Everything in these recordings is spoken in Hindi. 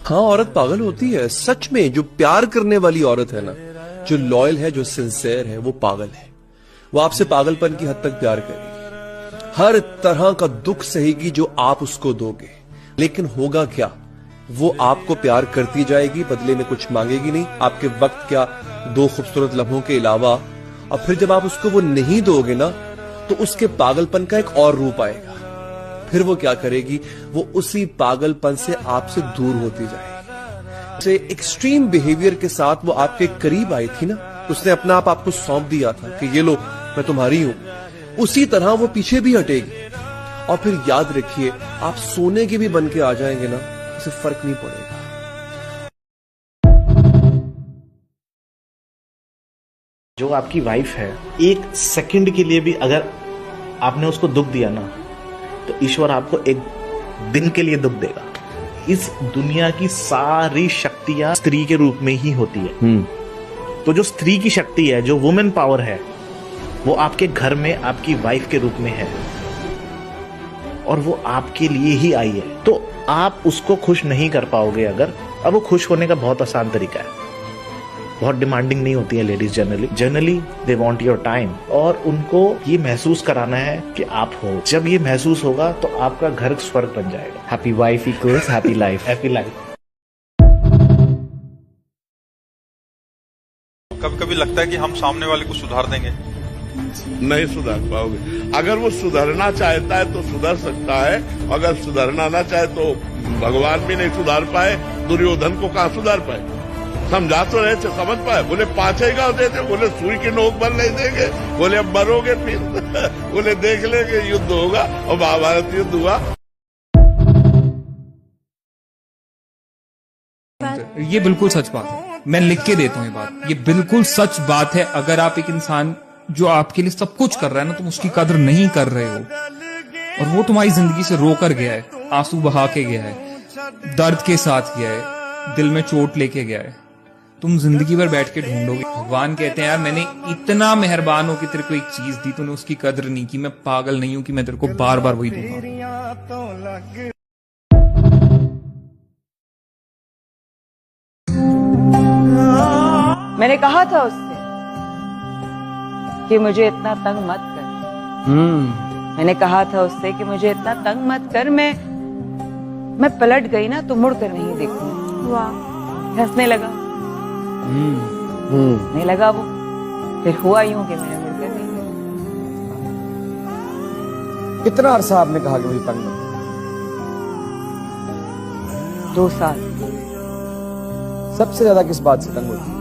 हाँ, औरत पागल होती है सच में। जो प्यार करने वाली औरत है ना, जो लॉयल है, जो सिंसियर है, वो पागल है। वो आपसे पागलपन की हद तक प्यार करेगी, हर तरह का दुख सहेगी जो आप उसको दोगे। लेकिन होगा क्या, वो आपको प्यार करती जाएगी, बदले में कुछ मांगेगी नहीं, आपके वक्त क्या, 2 खूबसूरत लम्हों के अलावा। और फिर जब आप उसको वो नहीं दोगे ना, तो उसके पागलपन का एक और रूप आएगा। फिर वो क्या करेगी, वो उसी पागलपन से आपसे दूर होती जाएगी। से एक्सट्रीम बिहेवियर के साथ वो आपके करीब आई थी ना, उसने अपना आप आपको सौंप दिया था कि ये लो मैं तुम्हारी हूं, उसी तरह वो पीछे भी हटेगी। और फिर याद रखिए, आप सोने के भी बन के आ जाएंगे ना, उसे फर्क नहीं पड़ेगा। जो आपकी वाइफ है, एक सेकंड के लिए भी अगर आपने उसको दुख दिया ना, तो ईश्वर आपको एक दिन के लिए दुख देगा। इस दुनिया की सारी शक्तियां स्त्री के रूप में ही होती है। तो जो स्त्री की शक्ति है, जो वुमेन पावर है, वो आपके घर में आपकी वाइफ के रूप में है और वो आपके लिए ही आई है। तो आप उसको खुश नहीं कर पाओगे अगर। अब वो खुश होने का बहुत आसान तरीका है, बहुत डिमांडिंग नहीं होती है ladies generally they want your time, और उनको ये महसूस कराना है कि आप हो। जब ये महसूस होगा तो आपका घर स्वर्ग बन जाएगा। Happy wife equals happy life. Happy life. कभी कभी लगता है कि हम सामने वाले को सुधार देंगे, नहीं सुधार पाओगे। अगर वो सुधरना चाहता है तो सुधर सकता है, अगर सुधरना ना चाहे तो भगवान भी नहीं सुधार पाए, दुर्योधन को कहाँ सुधार पाए। समझा तो रहे थे, समझ पाए। बोले 5 ही गाँव देते, बोले सुई की नोक पर नहीं देंगे, बोले अब मरोगे फिर बोले देख लेंगे, युद्ध होगा। और महाभारत युद्ध हुआ। ये बिल्कुल सच बात है, मैं लिख के देता हूँ ये बात, ये बिल्कुल सच बात है। अगर आप एक इंसान जो आपके लिए सब कुछ कर रहा है ना, तुम उसकी कदर नहीं कर रहे हो, और वो तुम्हारी जिंदगी से रोकर गया है, आंसू बहा के गया है, दर्द के साथ गया है, दिल में चोट लेके गया है, तुम जिंदगी भर बैठ के ढूंढोगे। भगवान कहते हैं, यार मैंने इतना मेहरबान हो कि तेरे को एक चीज दी, तूने उसकी कदर नहीं की। मैं पागल नहीं हूं कि मैं तेरे को बार बार वही दूंगा। मैंने कहा था उससे कि मुझे इतना तंग मत कर। मैंने कहा था उससे कि मुझे इतना तंग मत कर। मैं पलट गई ना तो मुड़ कर नहीं देखूंगी। वाह, हंसने लगा। हंसने लगा वो। फिर हुआ यूं कि मैंने मुड़ कर नहीं देखा। कितना अरसा आपने कहा कि मुझे तंग मत? 2 साल। सबसे ज्यादा किस बात से तंग होती?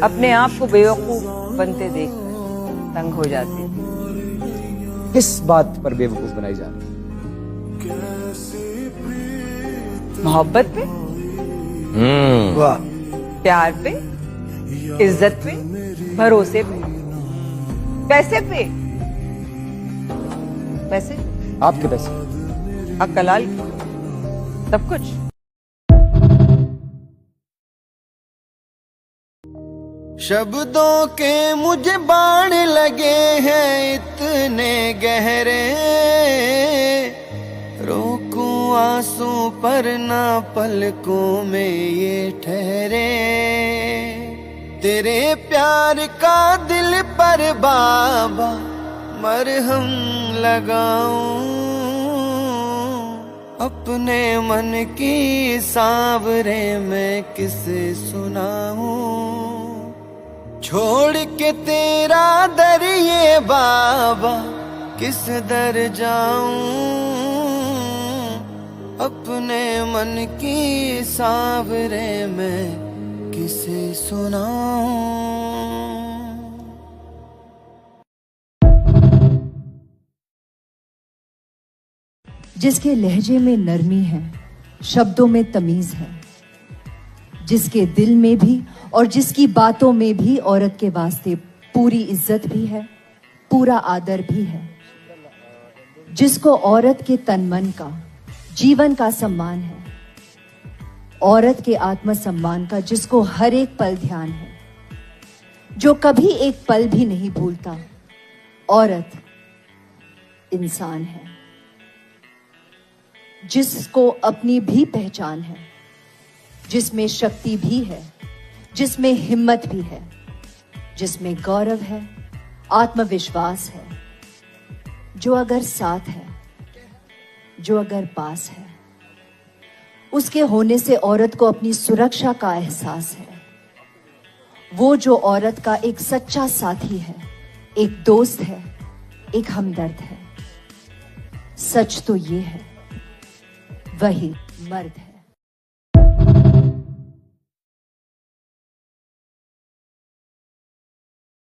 अपने आप को बेवकूफ बनते देखकर तंग हो जाती थी। किस बात पर बेवकूफ बनाई जाती? मोहब्बत पे, प्यार पे, इज्जत पे, भरोसे पे, पैसे पे। पैसे? आपके पैसे? अकलाल, सब कुछ। शब्दों के मुझे बाण लगे हैं इतने गहरे, रोकूं आंसू पर ना पलकों में ये ठहरे। तेरे प्यार का दिल पर बाबा मरहम लगाऊं, अपने मन की सांवरे मैं किसे सुनाऊं। छोड़ के तेरा दर ये बाबा किस दर जाऊं, अपने मन की सांवरे मैं किसे सुनाऊं। जिसके लहजे में नरमी है, शब्दों में तमीज है, जिसके दिल में भी और जिसकी बातों में भी औरत के वास्ते पूरी इज्जत भी है, पूरा आदर भी है, जिसको औरत के तन मन का, जीवन का सम्मान है, औरत के आत्मसम्मान का जिसको हर एक पल ध्यान है, जो कभी एक पल भी नहीं भूलता, औरत इंसान है। जिसको अपनी भी पहचान है, जिसमें शक्ति भी है, जिसमें हिम्मत भी है, जिसमें गौरव है, आत्मविश्वास है, जो अगर साथ है, जो अगर पास है, उसके होने से औरत को अपनी सुरक्षा का एहसास है। वो जो औरत का एक सच्चा साथी है, एक दोस्त है, एक हमदर्द है। सच तो ये है, वही मर्द है।